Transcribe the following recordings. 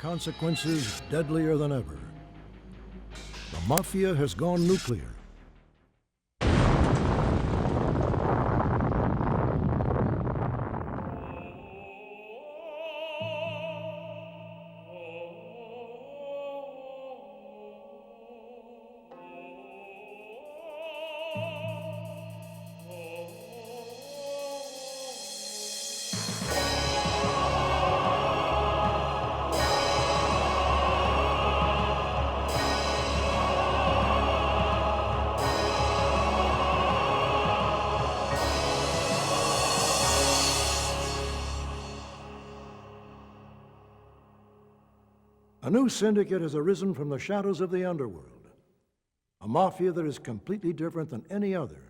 consequences deadlier than ever. The Mafia has gone nuclear. A new syndicate has arisen from the shadows of the underworld, a mafia that is completely different than any other.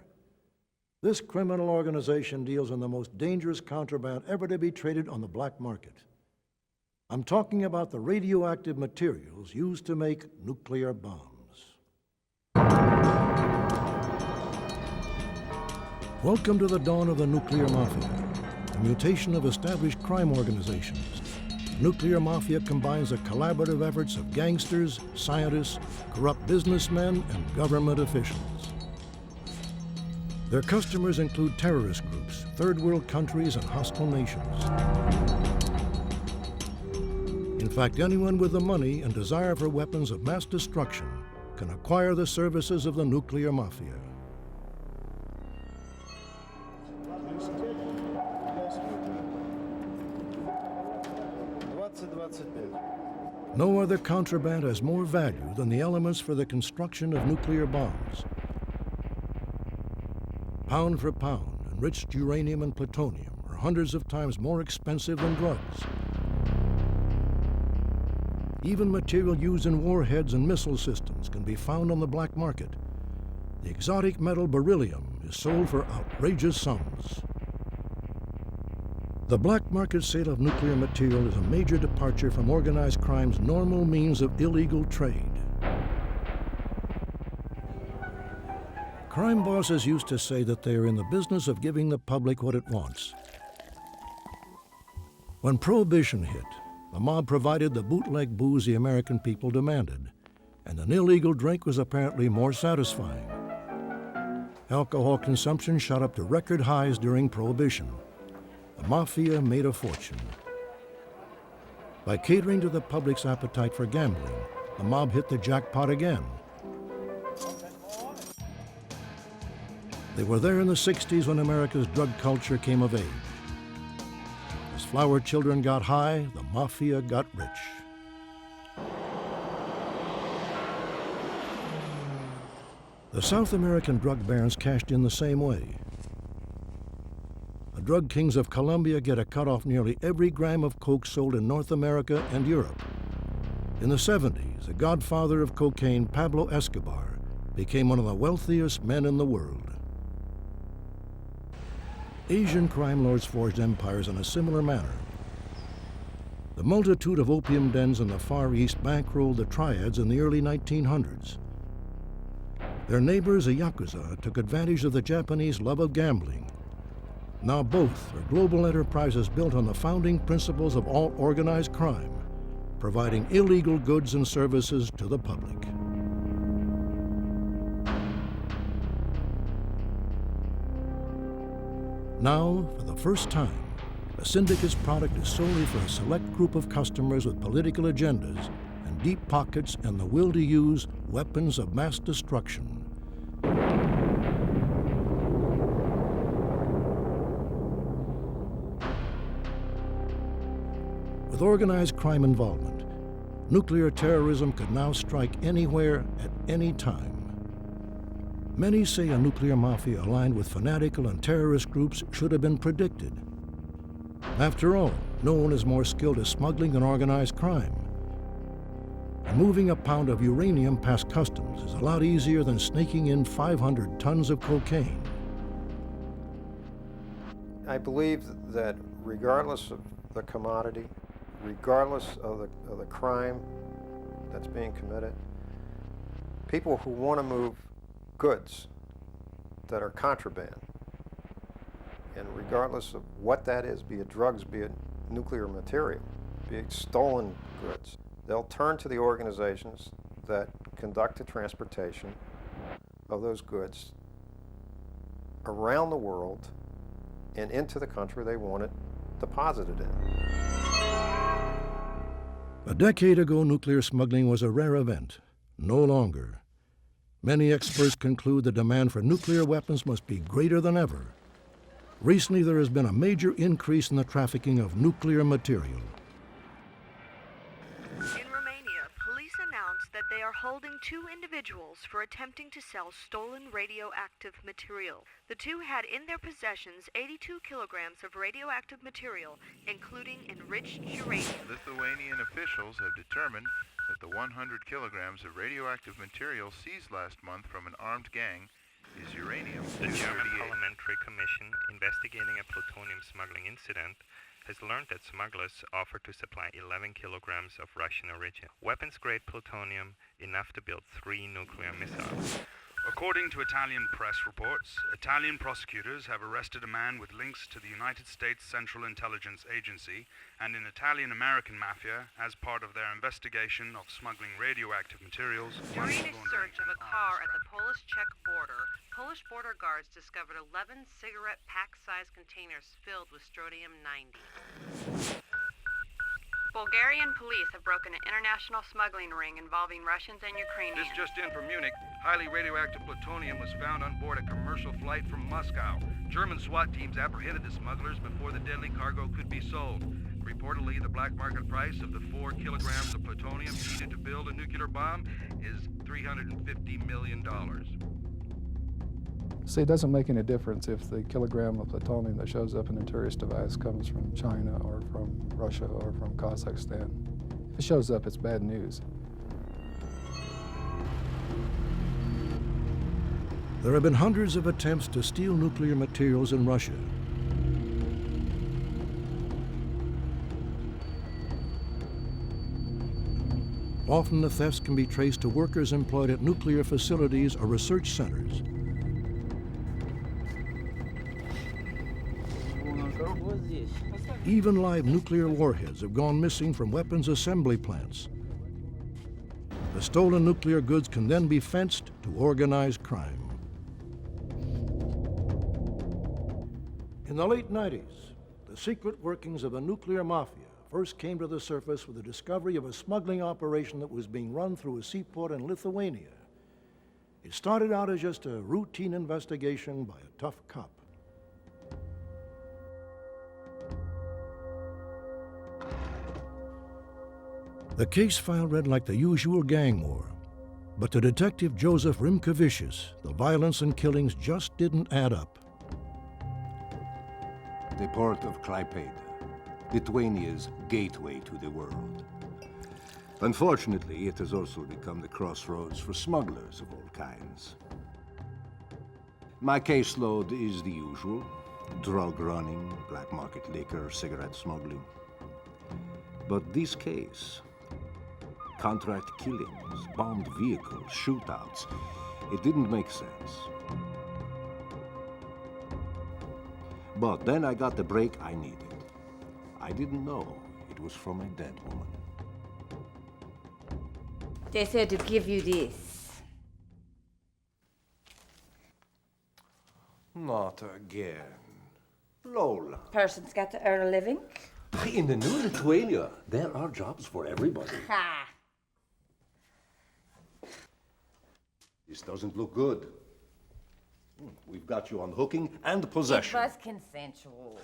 This criminal organization deals in the most dangerous contraband ever to be traded on the black market. I'm talking about the radioactive materials used to make nuclear bombs. Welcome to the dawn of the nuclear mafia, a mutation of established crime organizations. Nuclear mafia combines the collaborative efforts of gangsters, scientists, corrupt businessmen, and government officials. Their customers include terrorist groups, third world countries, and hostile nations. In fact, anyone with the money and desire for weapons of mass destruction can acquire the services of the nuclear mafia. No other contraband has more value than the elements for the construction of nuclear bombs. Pound for pound, enriched uranium and plutonium are hundreds of times more expensive than drugs. Even material used in warheads and missile systems can be found on the black market. The exotic metal beryllium is sold for outrageous sums. The black market sale of nuclear material is a major departure from organized crime's normal means of illegal trade. Crime bosses used to say that they are in the business of giving the public what it wants. When Prohibition hit, the mob provided the bootleg booze the American people demanded, and an illegal drink was apparently more satisfying. Alcohol consumption shot up to record highs during Prohibition. The Mafia made a fortune. By catering to the public's appetite for gambling, the mob hit the jackpot again. They were there in the 60s when America's drug culture came of age. As flower children got high, the Mafia got rich. The South American drug barons cashed in the same way. The drug kings of Colombia get a cut off nearly every gram of coke sold in North America and Europe. In the 70s, the godfather of cocaine, Pablo Escobar, became one of the wealthiest men in the world. Asian crime lords forged empires in a similar manner. The multitude of opium dens in the Far East bankrolled the triads in the early 1900s. Their neighbors, the Yakuza, took advantage of the Japanese love of gambling. Now both are global enterprises built on the founding principles of all organized crime, providing illegal goods and services to the public. Now, for the first time, a syndicate's product is solely for a select group of customers with political agendas and deep pockets and the will to use weapons of mass destruction. With organized crime involvement, nuclear terrorism could now strike anywhere at any time. Many say a nuclear mafia aligned with fanatical and terrorist groups should have been predicted. After all, no one is more skilled at smuggling than organized crime. And moving a pound of uranium past customs is a lot easier than sneaking in 500 tons of cocaine. I believe that regardless of the commodity, regardless of the crime that's being committed, people who want to move goods that are contraband, and regardless of what that is, be it drugs, be it nuclear material, be stolen goods. They'll turn to the organizations that conduct the transportation of those goods around the world and into the country they want it deposited in. A decade ago, nuclear smuggling was a rare event. No longer. Many experts conclude the demand for nuclear weapons must be greater than ever. Recently, there has been a major increase in the trafficking of nuclear material. In Romania, police announced that they are holding 2 individuals for attempting to sell stolen radioactive material. The two had in their possessions 82 kilograms of radioactive material, including enriched uranium. Lithuanian officials have determined that the 100 kilograms of radioactive material seized last month from an armed gang is uranium. The German Parliamentary Commission investigating a plutonium smuggling incident has learned that smugglers offered to supply 11 kilograms of Russian origin. Weapons-grade plutonium, enough to build 3 nuclear missiles. According to Italian press reports, Italian prosecutors have arrested a man with links to the United States Central Intelligence Agency and an Italian-American mafia as part of their investigation of smuggling radioactive materials. During a search of a car at the Polish-Czech border, Polish border guards discovered 11 cigarette pack-sized containers filled with strontium-90. Bulgarian police have broken an international smuggling ring involving Russians and Ukrainians. This just in from Munich. Highly radioactive plutonium was found on board a commercial flight from Moscow. German SWAT teams apprehended the smugglers before the deadly cargo could be sold. Reportedly, the black market price of the 4 kilograms of plutonium needed to build a nuclear bomb is $350 million. See, it doesn't make any difference if the kilogram of plutonium that shows up in a terrorist device comes from China or from Russia or from Kazakhstan. If it shows up, it's bad news. There have been hundreds of attempts to steal nuclear materials in Russia. Often the thefts can be traced to workers employed at nuclear facilities or research centers. Even live nuclear warheads have gone missing from weapons assembly plants. The stolen nuclear goods can then be fenced to organized crime. In the late 90s, the secret workings of a nuclear mafia first came to the surface with the discovery of a smuggling operation that was being run through a seaport in Lithuania. It started out as just a routine investigation by a tough cop. The case file read like the usual gang war, but to Detective Joseph Rimkevicius, the violence and killings just didn't add up. The port of Klaipėda, Lithuania's gateway to the world. Unfortunately, it has also become the crossroads for smugglers of all kinds. My caseload is the usual: drug running, black market liquor, cigarette smuggling. But this case, contract killings, bombed vehicles, shootouts, it didn't make sense. But then I got the break I needed. I didn't know it was from a dead woman. They said to give you this. Not again. Lola. Person's got to earn a living. In the new Lithuania, there are jobs for everybody. Ha! This doesn't look good. We've got you on hooking and possession. It was consensual.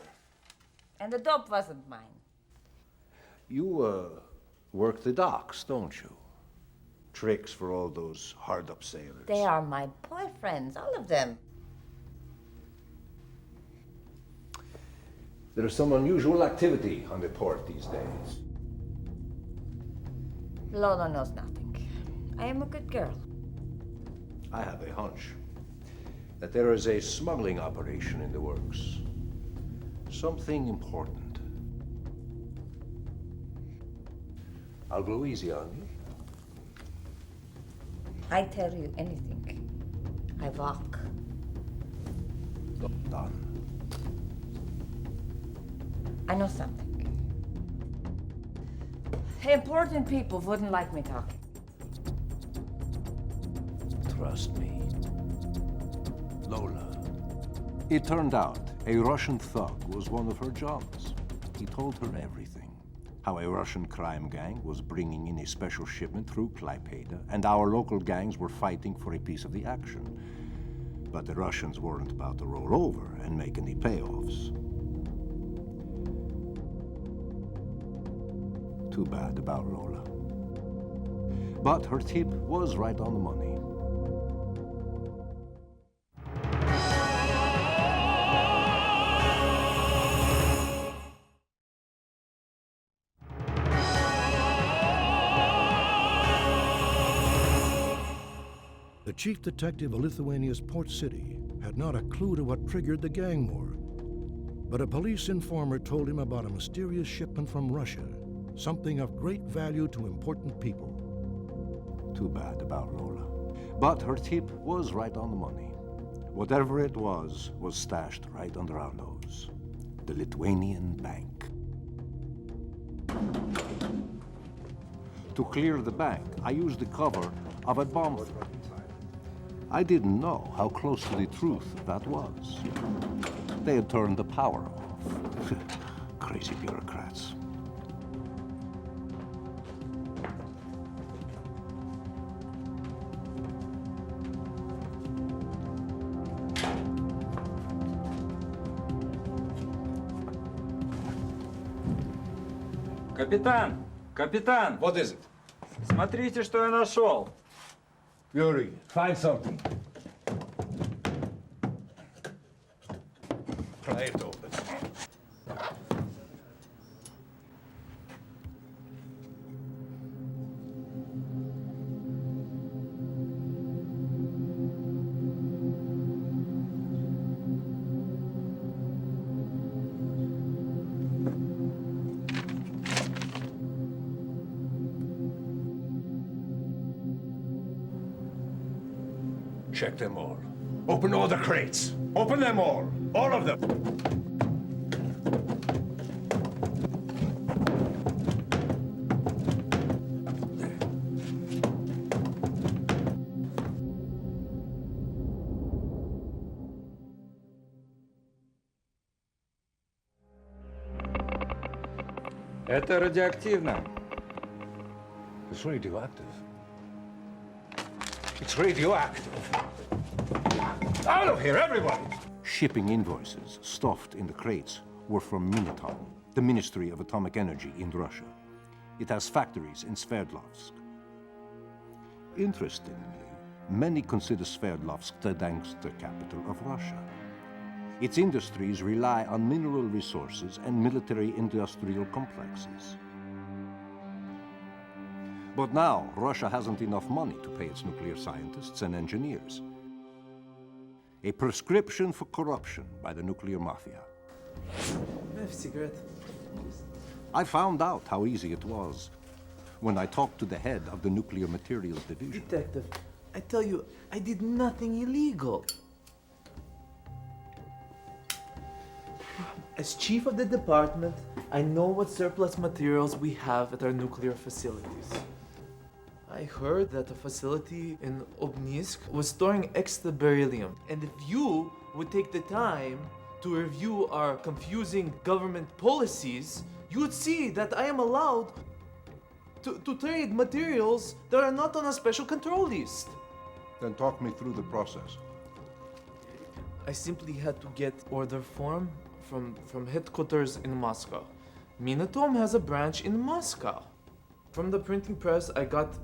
And the dope wasn't mine. You, work the docks, don't you? Tricks for all those hard-up sailors. They are my boyfriends, all of them. There's some unusual activity on the port these days. Lola knows nothing. I am a good girl. I have a hunch that there is a smuggling operation in the works. Something important. I'll go easy on you. I tell you anything. I walk. Done. I know something. Important people wouldn't like me talking. Trust me. Lola. It turned out a Russian thug was one of her jobs. He told her everything. How a Russian crime gang was bringing in a special shipment through Klaipeda, and our local gangs were fighting for a piece of the action. But the Russians weren't about to roll over and make any payoffs. Too bad about Lola. But her tip was right on the money. The chief detective of Lithuania's port city had not a clue to what triggered the gang war. But a police informer told him about a mysterious shipment from Russia, something of great value to important people. Too bad about Lola. But her tip was right on the money. Whatever it was stashed right under our nose. The Lithuanian bank. To clear the bank, I used the cover of a bomb threat. I didn't know how close to the truth that was. They had turned the power off. Crazy bureaucrats. Капитан! Капитан! What is it? Смотрите, что я нашел! Yuri, find something. Pry it open. Check them all. Open all the crates. Open them all. All of them. Это радиоактивно. It's radioactive. It's radioactive. Out of here, everybody! Shipping invoices stuffed in the crates were from Neutron, the Ministry of Atomic Energy in Russia. It has factories in Sverdlovsk. Interestingly, many consider Sverdlovsk the gangster capital of Russia. Its industries rely on mineral resources and military-industrial complexes. But now, Russia hasn't enough money to pay its nuclear scientists and engineers. A prescription for corruption by the nuclear mafia. I have a cigarette. I found out how easy it was when I talked to the head of the nuclear materials division. Detective, I tell you, I did nothing illegal. As chief of the department, I know what surplus materials we have at our nuclear facilities. I heard that a facility in Obninsk was storing extra beryllium, and if you would take the time to review our confusing government policies, you would see that I am allowed to trade materials that are not on a special control list. Then talk me through the process. I simply had to get order form from headquarters in Moscow. Minatom has a branch in Moscow. From the printing press, I got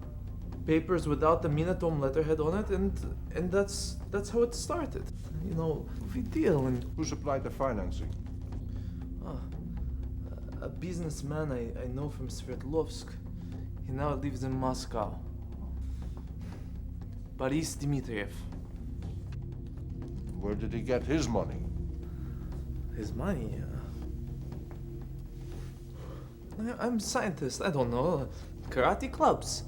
papers without the Minatom letterhead on it, and that's how it started. You know, we deal and... Who supplied the financing? A businessman I know from Sverdlovsk. He now lives in Moscow. Boris Dmitriev. Where did he get his money? His money? I'm a scientist, I don't know. Karate clubs.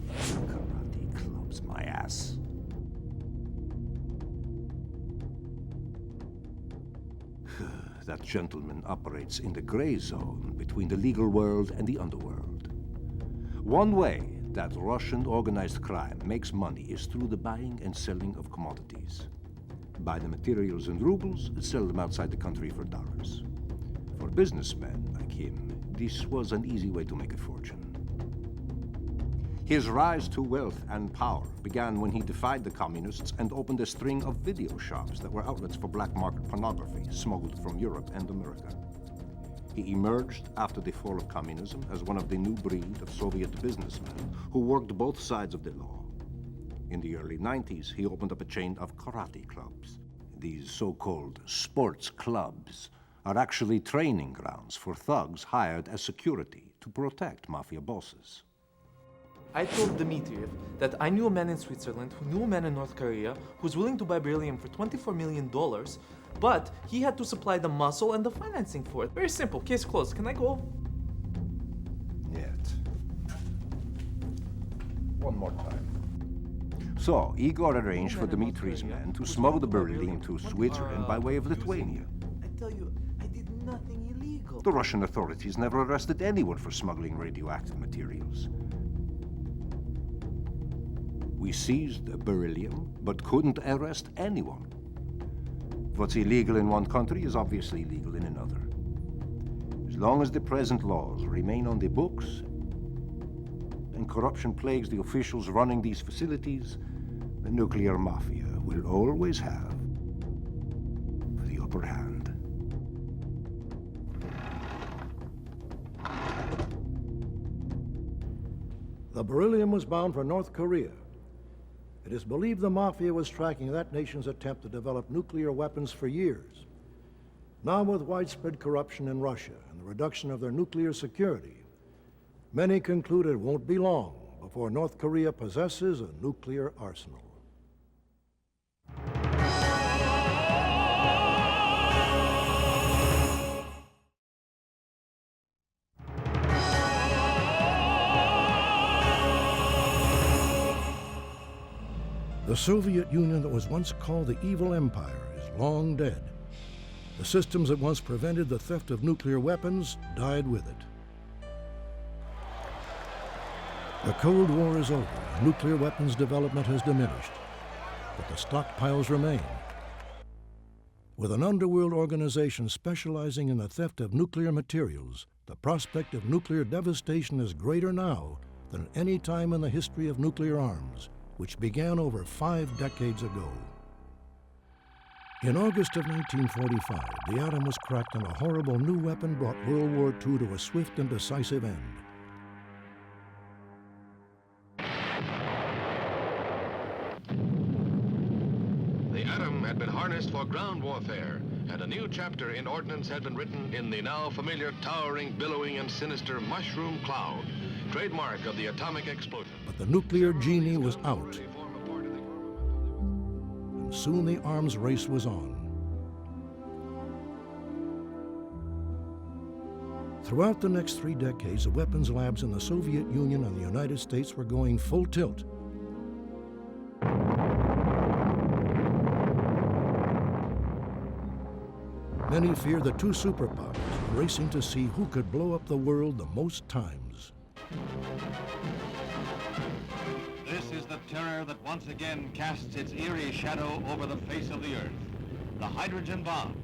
Karate clubs, my ass. that gentleman operates in the gray zone between the legal world and the underworld. One way that Russian organized crime makes money is through the buying and selling of commodities. Buy the materials in rubles, sell them outside the country for dollars. For businessmen like him, this was an easy way to make a fortune. His rise to wealth and power began when he defied the communists and opened a string of video shops that were outlets for black market pornography smuggled from Europe and America. He emerged after the fall of communism as one of the new breed of Soviet businessmen who worked both sides of the law. In the early 90s, he opened up a chain of karate clubs. These so-called sports clubs are actually training grounds for thugs hired as security to protect mafia bosses. I told Dmitriev that I knew a man in Switzerland who knew a man in North Korea who was willing to buy beryllium for $24 million, but he had to supply the muscle and the financing for it. Very simple, case closed. Can I go? Yet. One more time. So, Igor arranged for Dmitri's men to smuggle the beryllium to Switzerland by way of Lithuania. I tell you, I did nothing illegal. The Russian authorities never arrested anyone for smuggling radioactive materials. We seized the beryllium, but couldn't arrest anyone. What's illegal in one country is obviously legal in another. As long as the present laws remain on the books and corruption plagues the officials running these facilities, the nuclear mafia will always have the upper hand. The beryllium was bound for North Korea. It is believed the Mafia was tracking that nation's attempt to develop nuclear weapons for years. Now, with widespread corruption in Russia and the reduction of their nuclear security, many conclude it won't be long before North Korea possesses a nuclear arsenal. The Soviet Union that was once called the Evil Empire is long dead. The systems that once prevented the theft of nuclear weapons died with it. The Cold War is over. Nuclear weapons development has diminished, but the stockpiles remain. With an underworld organization specializing in the theft of nuclear materials, the prospect of nuclear devastation is greater now than any time in the history of nuclear arms, which began over 5 decades ago. In August of 1945, the atom was cracked and a horrible new weapon brought World War II to a swift and decisive end. The atom had been harnessed for ground warfare, and a new chapter in ordnance had been written in the now familiar towering, billowing, and sinister mushroom cloud, trademark of the atomic explosion. But the nuclear genie was out, and soon the arms race was on. Throughout the next 3 decades, the weapons labs in the Soviet Union and the United States were going full tilt. Many fear the two superpowers are racing to see who could blow up the world the most times. This is the terror that once again casts its eerie shadow over the face of the earth. The hydrogen bomb.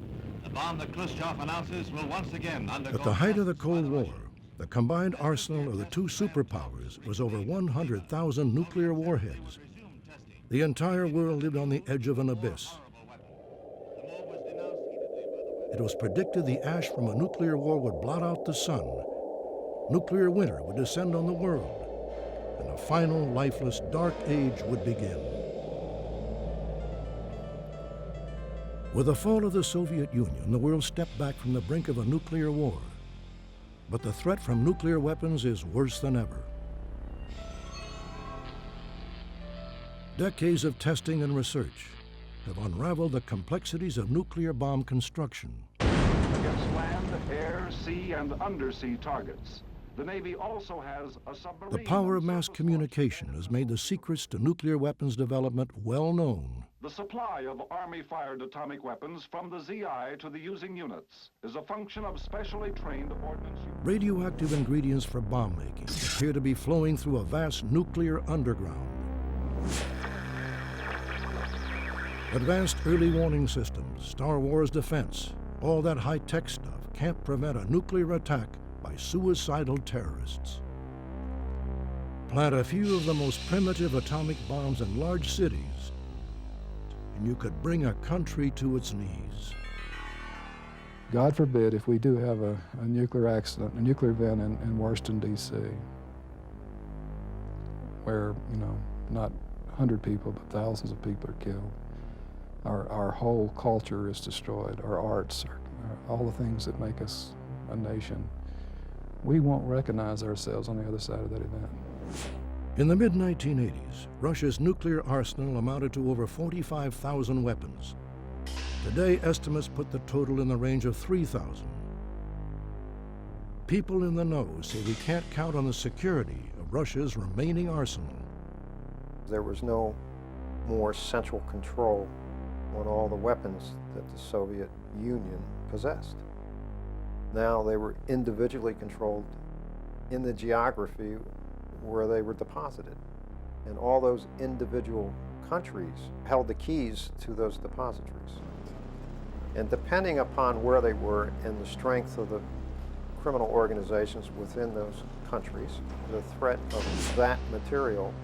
The bomb that Khrushchev announces will once again undergo... At the height of the Cold War, the combined arsenal of the two superpowers was over 100,000 nuclear warheads. The entire world lived on the edge of an abyss. It was predicted the ash from a nuclear war would blot out the sun. Nuclear winter would descend on the world, and a final, lifeless, dark age would begin. With the fall of the Soviet Union, the world stepped back from the brink of a nuclear war. But the threat from nuclear weapons is worse than ever. Decades of testing and research have unraveled the complexities of nuclear bomb construction. Against land, air, sea, and undersea targets. The Navy also has a submarine... The power of mass communication has made the secrets to nuclear weapons development well known. The supply of Army-fired atomic weapons from the ZI to the using units is a function of specially trained ordnance units. Radioactive ingredients for bomb making appear to be flowing through a vast nuclear underground. Advanced early warning systems, Star Wars defense, all that high-tech stuff can't prevent a nuclear attack by suicidal terrorists. Plant a few of the most primitive atomic bombs in large cities, and you could bring a country to its knees. God forbid if we do have a nuclear accident, a nuclear event in Washington, D.C., where, you know, not 100 people, but thousands of people are killed. Our whole culture is destroyed, our arts, all the things that make us a nation. We won't recognize ourselves on the other side of that event. In the mid-1980s, Russia's nuclear arsenal amounted to over 45,000 weapons. Today, estimates put the total in the range of 3,000. People in the know say we can't count on the security of Russia's remaining arsenal. There was no more central control on all the weapons that the Soviet Union possessed. Now they were individually controlled in the geography where they were deposited. And all those individual countries held the keys to those depositories. And depending upon where they were and the strength of the criminal organizations within those countries, the threat of that material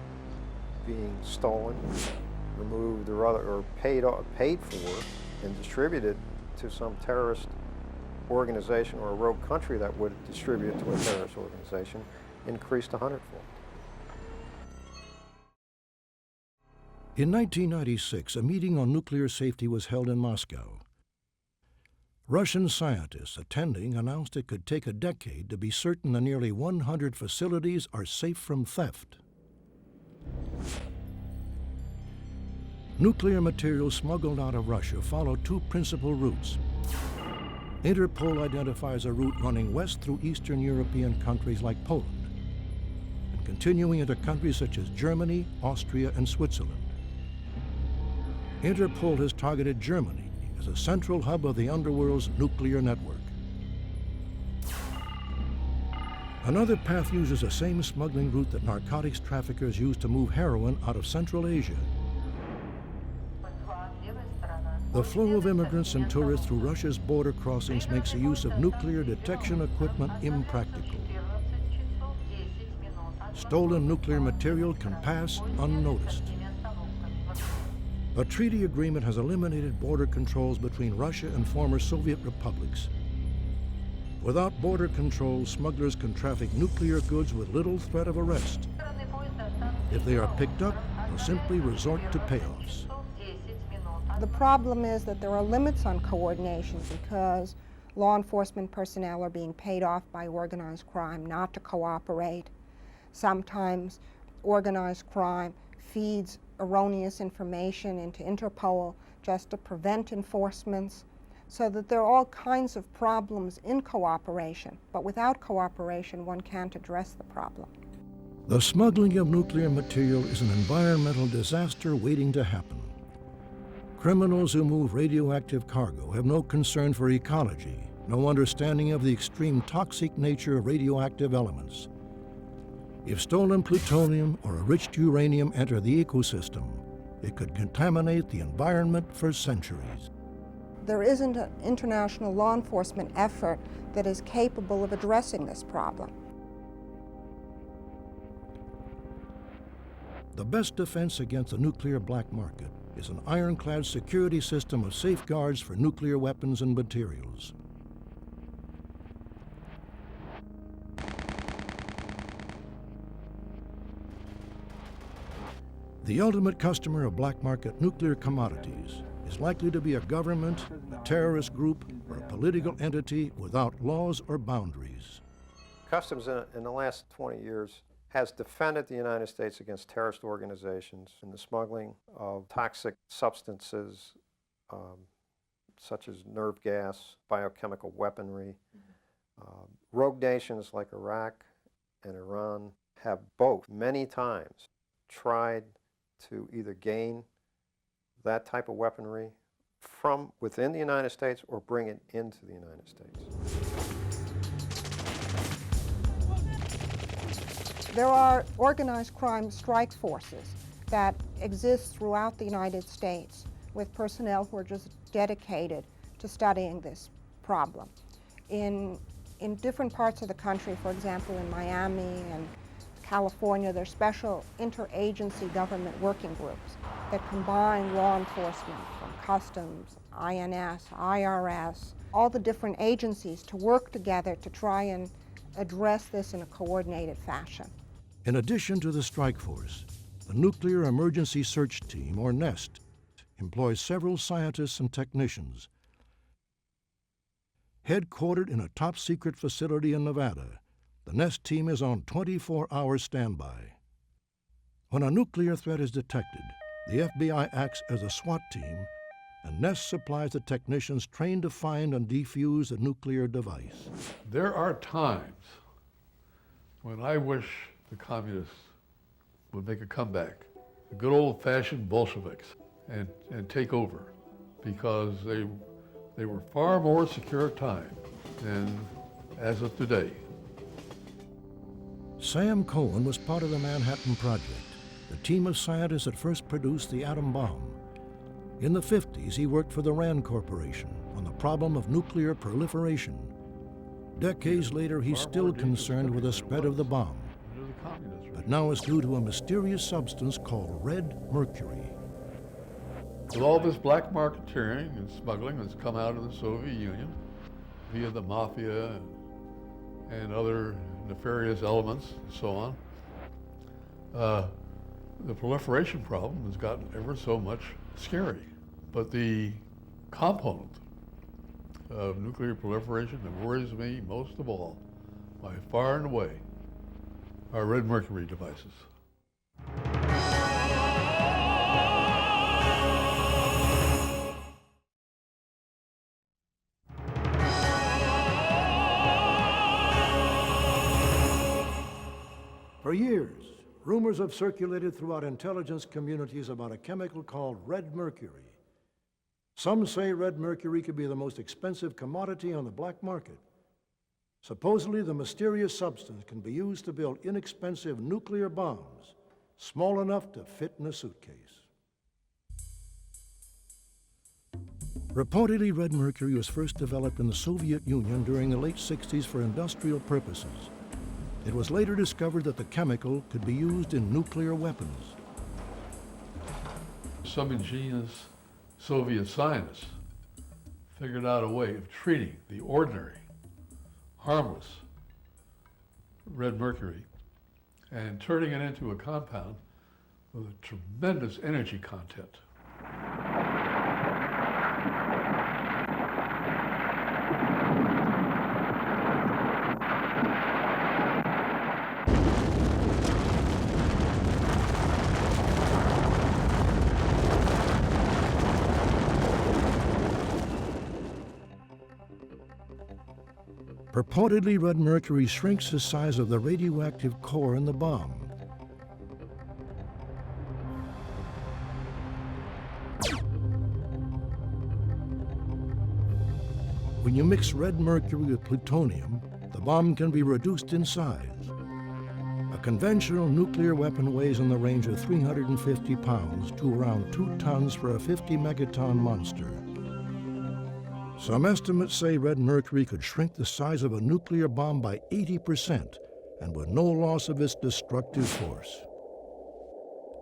being stolen, removed, or paid for and distributed to some terrorist organization or a rogue country that would distribute to a terrorist organization increased 100-fold. In 1996, a meeting on nuclear safety was held in Moscow. Russian scientists attending announced it could take a decade to be certain that nearly 100 facilities are safe from theft. Nuclear materials smuggled out of Russia follow two principal routes. Interpol identifies a route running west through Eastern European countries like Poland, and continuing into countries such as Germany, Austria, and Switzerland. Interpol has targeted Germany as a central hub of the underworld's nuclear network. Another path uses the same smuggling route that narcotics traffickers use to move heroin out of Central Asia. The flow of immigrants and tourists through Russia's border crossings makes the use of nuclear detection equipment impractical. Stolen nuclear material can pass unnoticed. A treaty agreement has eliminated border controls between Russia and former Soviet republics. Without border controls, smugglers can traffic nuclear goods with little threat of arrest. If they are picked up, they'll simply resort to payoffs. The problem is that there are limits on coordination because law enforcement personnel are being paid off by organized crime not to cooperate. Sometimes organized crime feeds erroneous information into Interpol just to prevent enforcements, so that there are all kinds of problems in cooperation. But without cooperation, one can't address the problem. The smuggling of nuclear material is an environmental disaster waiting to happen. Criminals who move radioactive cargo have no concern for ecology, no understanding of the extreme toxic nature of radioactive elements. If stolen plutonium or enriched uranium enter the ecosystem, it could contaminate the environment for centuries. There isn't an international law enforcement effort that is capable of addressing this problem. The best defense against the nuclear black market is an ironclad security system of safeguards for nuclear weapons and materials. The ultimate customer of black market nuclear commodities is likely to be a government, a terrorist group, or a political entity without laws or boundaries. Customs in the last 20 years has defended the United States against terrorist organizations in the smuggling of toxic substances such as nerve gas, biochemical weaponry. Rogue nations like Iraq and Iran have both many times tried to either gain that type of weaponry from within the United States or bring it into the United States. There are organized crime strike forces that exist throughout the United States with personnel who are just dedicated to studying this problem. In different parts of the country, for example, in Miami and California, there are special interagency government working groups that combine law enforcement from Customs, INS, IRS, all the different agencies to work together to try and address this in a coordinated fashion. In addition to the strike force, the Nuclear Emergency Search Team, or NEST, employs several scientists and technicians. Headquartered in a top-secret facility in Nevada, the NEST team is on 24-hour standby. When a nuclear threat is detected, the FBI acts as a SWAT team, and NEST supplies the technicians trained to find and defuse a nuclear device. There are times when I wish the communists would make a comeback, the good old-fashioned Bolsheviks, and take over, because they were far more secure at time than as of today. Sam Cohen was part of the Manhattan Project, the team of scientists that first produced the atom bomb. In the 50s, he worked for the RAND Corporation on the problem of nuclear proliferation. Decades later, he's still concerned with the spread of the bomb, but now it's due to a mysterious substance called red mercury. With all this black marketeering and smuggling that's come out of the Soviet Union via the Mafia and other nefarious elements and so on, the proliferation problem has gotten ever so much scary. But the component of nuclear proliferation that worries me most of all, by far and away, are red mercury devices. For years, rumors have circulated throughout intelligence communities about a chemical called red mercury. Some say red mercury could be the most expensive commodity on the black market. Supposedly, the mysterious substance can be used to build inexpensive nuclear bombs, small enough to fit in a suitcase. Reportedly, red mercury was first developed in the Soviet Union during the late 60s for industrial purposes. It was later discovered that the chemical could be used in nuclear weapons. Some ingenious Soviet scientists figured out a way of treating the ordinary, harmless red mercury and turning it into a compound with a tremendous energy content. Purportedly, red mercury shrinks the size of the radioactive core in the bomb. When you mix red mercury with plutonium, the bomb can be reduced in size. A conventional nuclear weapon weighs in the range of 350 pounds to around 2 tons for a 50 megaton monster. Some estimates say red mercury could shrink the size of a nuclear bomb by 80% and with no loss of its destructive force.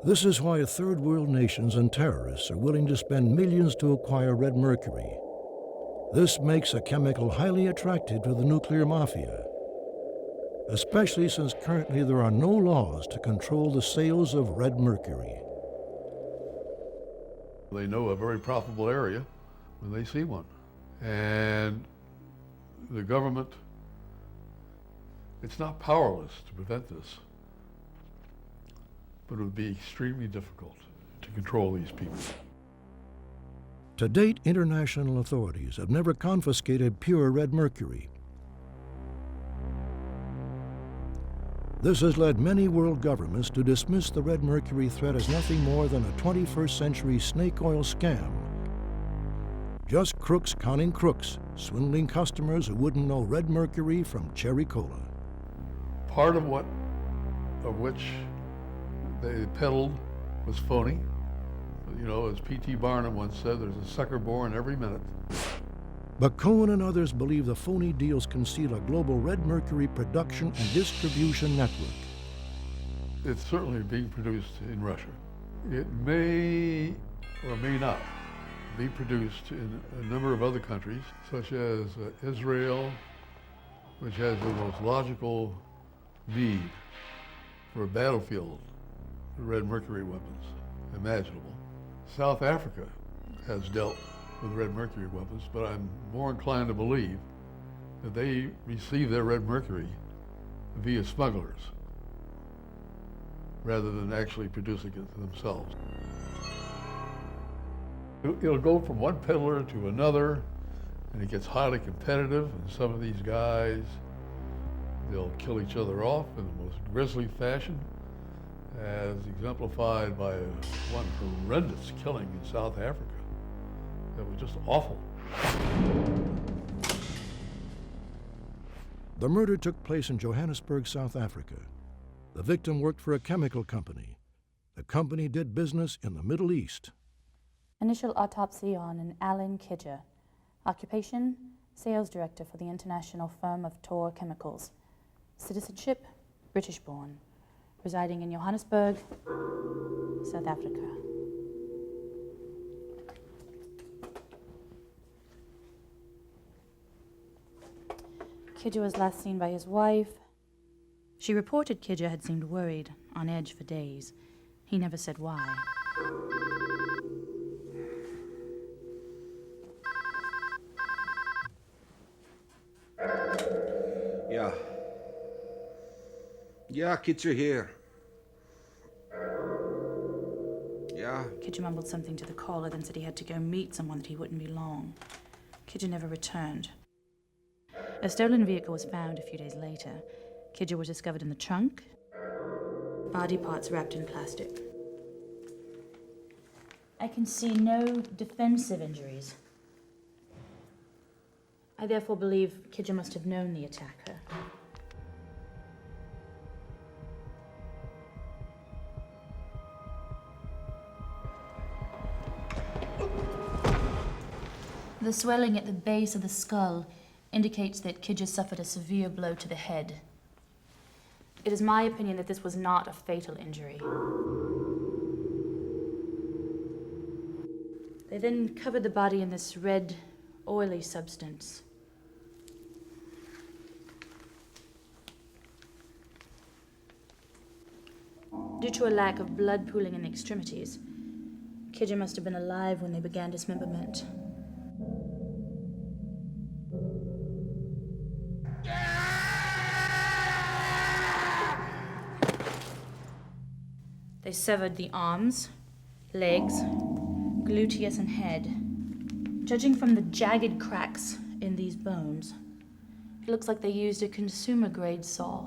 This is why third world nations and terrorists are willing to spend millions to acquire red mercury. This makes a chemical highly attractive to the nuclear mafia, especially since currently there are no laws to control the sales of red mercury. They know a very profitable area when they see one. And the government, it's not powerless to prevent this, but it would be extremely difficult to control these people. To date, international authorities have never confiscated pure red mercury. This has led many world governments to dismiss the red mercury threat as nothing more than a 21st century snake oil scam. Just crooks conning crooks, swindling customers who wouldn't know red mercury from cherry cola. Part of which they peddled was phony. You know, as P.T. Barnum once said, there's a sucker born every minute. But Cohen and others believe the phony deals conceal a global red mercury production and distribution network. It's certainly being produced in Russia. It may or may not be produced in a number of other countries, such as Israel, which has the most logical need for a battlefield for red mercury weapons imaginable. South Africa has dealt with red mercury weapons, but I'm more inclined to believe that they receive their red mercury via smugglers rather than actually producing it themselves. It'll go from one peddler to another, and it gets highly competitive, and some of these guys, they'll kill each other off in the most grisly fashion, as exemplified by one horrendous killing in South Africa. That was just awful. The murder took place in Johannesburg, South Africa. The victim worked for a chemical company. The company did business in the Middle East. Initial autopsy on an Alan Kidger. Occupation, sales director for the international firm of Tor Chemicals. Citizenship, British-born. Residing in Johannesburg, South Africa. Kidger was last seen by his wife. She reported Kidger had seemed worried, on edge for days. He never said why. Yeah, Kidger here. Yeah. Kidger mumbled something to the caller, then said he had to go meet someone, that he wouldn't be long. Kidger never returned. A stolen vehicle was found a few days later. Kidger was discovered in the trunk, body parts wrapped in plastic. I can see no defensive injuries. I therefore believe Kidger must have known the attacker. The swelling at the base of the skull indicates that Kidger suffered a severe blow to the head. It is my opinion that this was not a fatal injury. They then covered the body in this red, oily substance. Due to a lack of blood pooling in the extremities, Kidger must have been alive when they began dismemberment. They severed the arms, legs, gluteus, and head. Judging from the jagged cracks in these bones, it looks like they used a consumer-grade saw.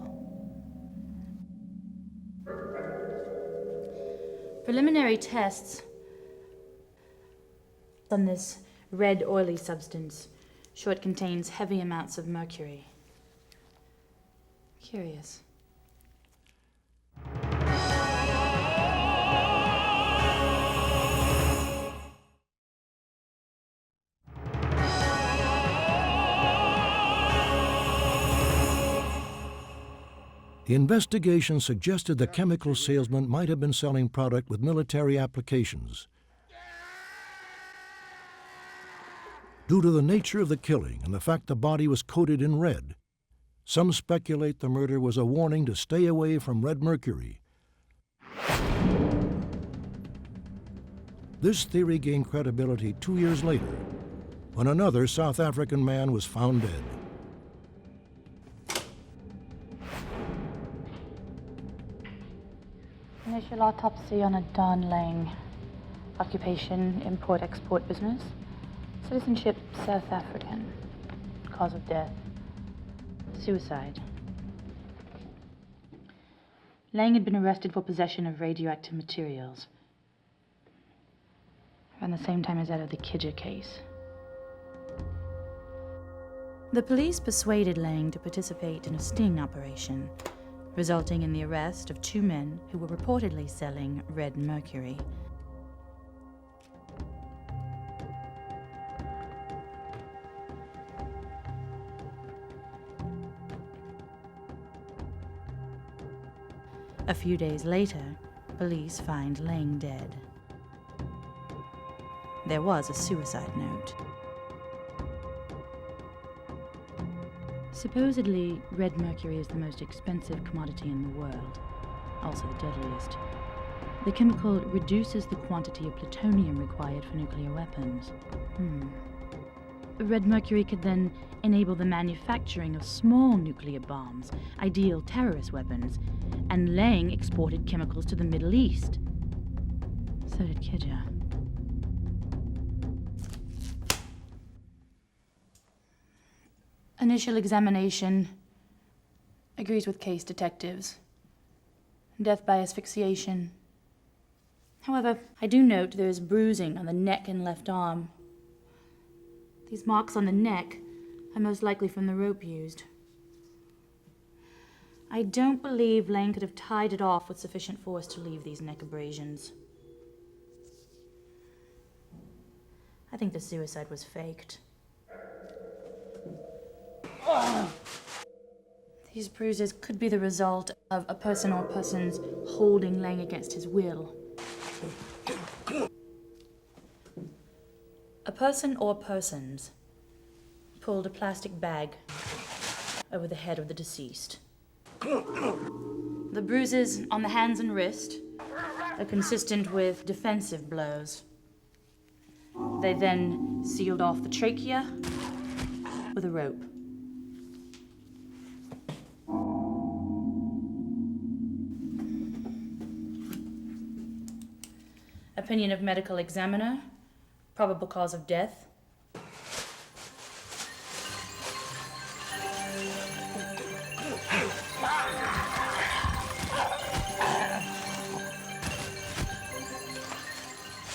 Preliminary tests on this red, oily substance show it contains heavy amounts of mercury. Curious. The investigation suggested the chemical salesman might have been selling product with military applications. Due to the nature of the killing and the fact the body was coated in red, some speculate the murder was a warning to stay away from red mercury. This theory gained credibility 2 years later, when another South African man was found dead. Initial autopsy on a Don Lang. Occupation, import-export business. Citizenship, South African. Cause of death, suicide. Lang had been arrested for possession of radioactive materials around the same time as that of the Kidja case. The police persuaded Lang to participate in a sting operation, resulting in the arrest of 2 men who were reportedly selling red mercury. A few days later, police find Lang dead. There was a suicide note. Supposedly, red mercury is the most expensive commodity in the world, also the deadliest. The chemical reduces the quantity of plutonium required for nuclear weapons. Red mercury could then enable the manufacturing of small nuclear bombs, ideal terrorist weapons, and Lang exported chemicals to the Middle East. So did Kidja. Initial examination agrees with case detectives. Death by asphyxiation. However, I do note there is bruising on the neck and left arm. These marks on the neck are most likely from the rope used. I don't believe Lang could have tied it off with sufficient force to leave these neck abrasions. I think the suicide was faked. These bruises could be the result of a person or persons holding Lang against his will. A person or persons pulled a plastic bag over the head of the deceased. The bruises on the hands and wrist are consistent with defensive blows. They then sealed off the trachea with a rope. Opinion of medical examiner, probable cause of death.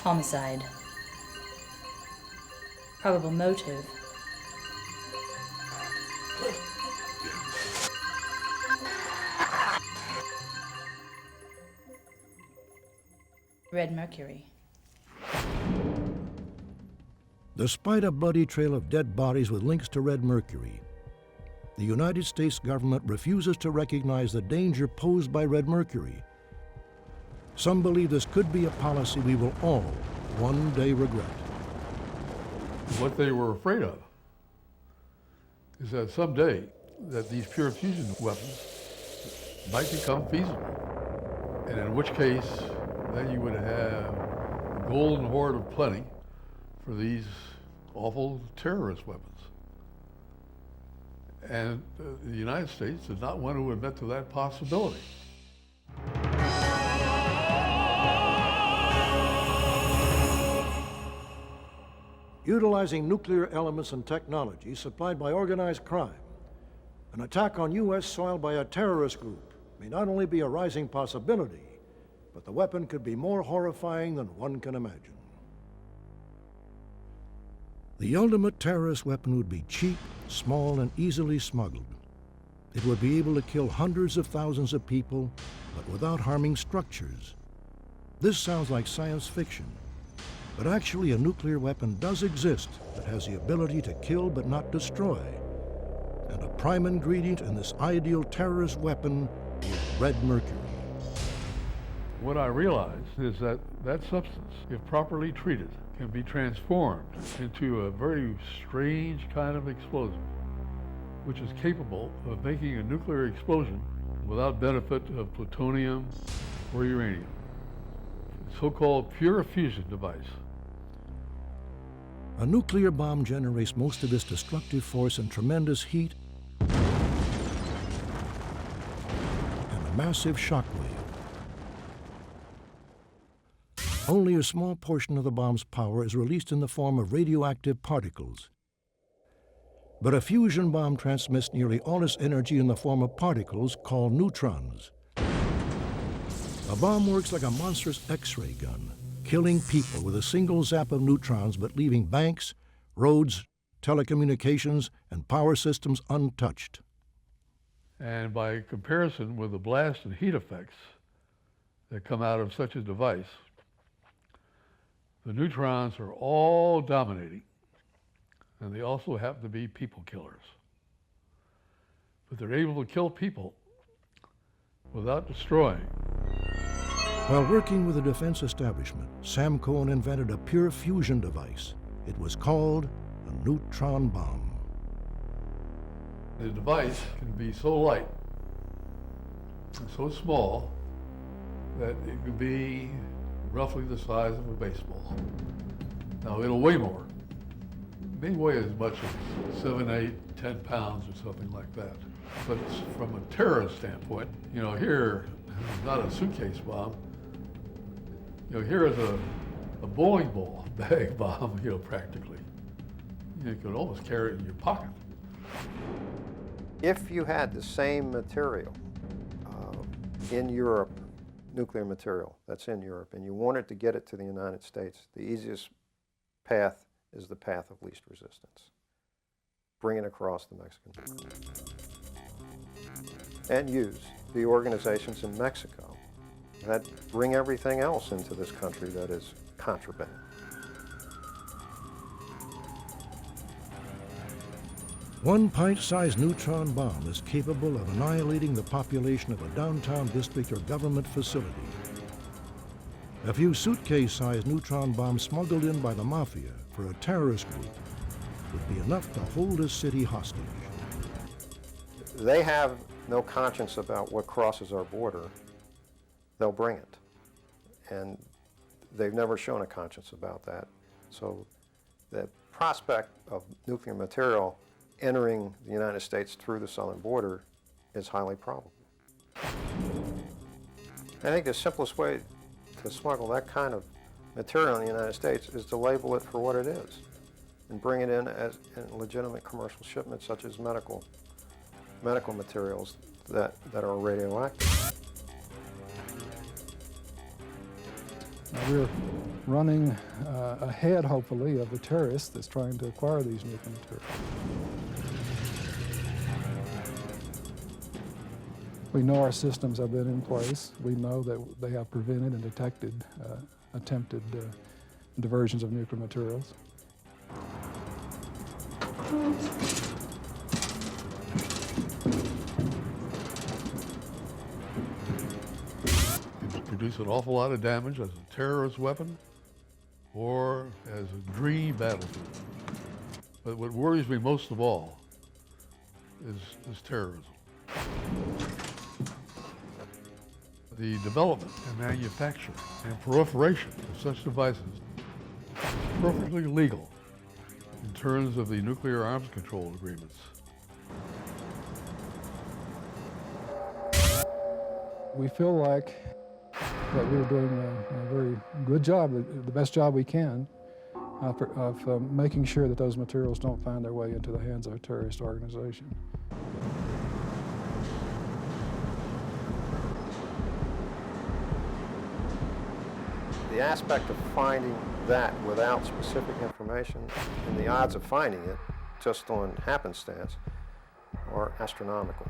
Homicide. Probable motive. Red mercury. Despite a bloody trail of dead bodies with links to red mercury, the United States government refuses to recognize the danger posed by red mercury. Some believe this could be a policy we will all one day regret. What they were afraid of is that someday that these pure fusion weapons might become feasible, and in which case then you would have a golden horde of plenty for these awful terrorist weapons. And the United States did not want to admit to that possibility. Utilizing nuclear elements and technology supplied by organized crime, an attack on U.S. soil by a terrorist group may not only be a rising possibility, but the weapon could be more horrifying than one can imagine. The ultimate terrorist weapon would be cheap, small, and easily smuggled. It would be able to kill hundreds of thousands of people, but without harming structures. This sounds like science fiction, but actually a nuclear weapon does exist that has the ability to kill but not destroy. And a prime ingredient in this ideal terrorist weapon is red mercury. What I realized is that that substance, if properly treated, can be transformed into a very strange kind of explosive, which is capable of making a nuclear explosion without benefit of plutonium or uranium. The so-called pure fusion device. A nuclear bomb generates most of its destructive force in tremendous heat and a massive shock wave. Only a small portion of the bomb's power is released in the form of radioactive particles. But a fusion bomb transmits nearly all its energy in the form of particles called neutrons. A bomb works like a monstrous X-ray gun, killing people with a single zap of neutrons but leaving banks, roads, telecommunications, and power systems untouched. And by comparison with the blast and heat effects that come out of such a device, the neutrons are all dominating, and they also happen to be people killers. But they're able to kill people without destroying. While working with the defense establishment, Sam Cohen invented a pure fusion device. It was called a neutron bomb. The device can be so light and so small that it can be roughly the size of a baseball. Now, it'll weigh more. It may weigh as much as 7, 8, 10 pounds or something like that. But from a terrorist standpoint, you know, here, not a suitcase bomb. You know, here is a bowling ball bag bomb, you know, practically. You could almost carry it in your pocket. If you had the same material in Europe, nuclear material that's in Europe, and you wanted to get it to the United States, the easiest path is the path of least resistance. Bring it across the Mexican border. And use the organizations in Mexico that bring everything else into this country that is contraband. One pint-sized neutron bomb is capable of annihilating the population of a downtown district or government facility. A few suitcase-sized neutron bombs smuggled in by the Mafia for a terrorist group would be enough to hold a city hostage. They have no conscience about what crosses our border. They'll bring it. And they've never shown a conscience about that. So the prospect of nuclear material entering the United States through the southern border is highly probable. I think the simplest way to smuggle that kind of material in the United States is to label it for what it is and bring it in as legitimate commercial shipments such as medical materials that are radioactive. We're running ahead, hopefully, of the terrorist that's trying to acquire these nuclear materials. We know our systems have been in place. We know that they have prevented and detected attempted diversions of nuclear materials. Produce an awful lot of damage as a terrorist weapon or as a green battlefield. But what worries me most of all is terrorism. The development and manufacture and proliferation of such devices is perfectly legal in terms of the nuclear arms control agreements. We feel like that we're doing a very good job, the best job we can, of making sure that those materials don't find their way into the hands of a terrorist organization. The aspect of finding that without specific information and the odds of finding it just on happenstance are astronomical.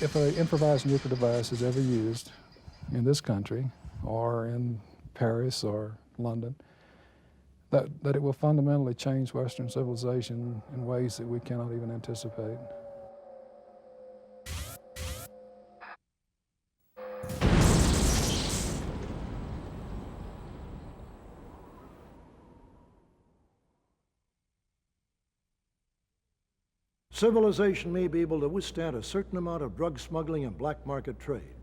If an improvised nuclear device is ever used in this country or in Paris or London, that it will fundamentally change Western civilization in ways that we cannot even anticipate. Civilization may be able to withstand a certain amount of drug smuggling and black market trade.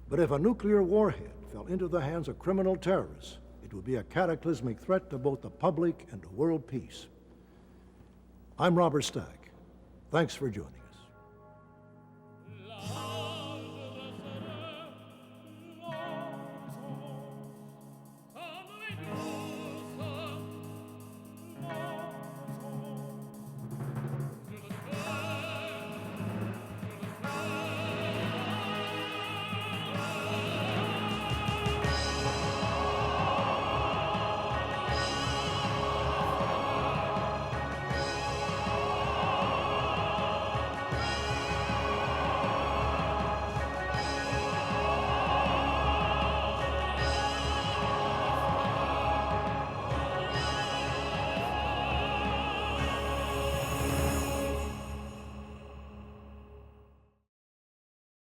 But if a nuclear warhead fell into the hands of criminal terrorists, it would be a cataclysmic threat to both the public and to world peace. I'm Robert Stack. Thanks for joining.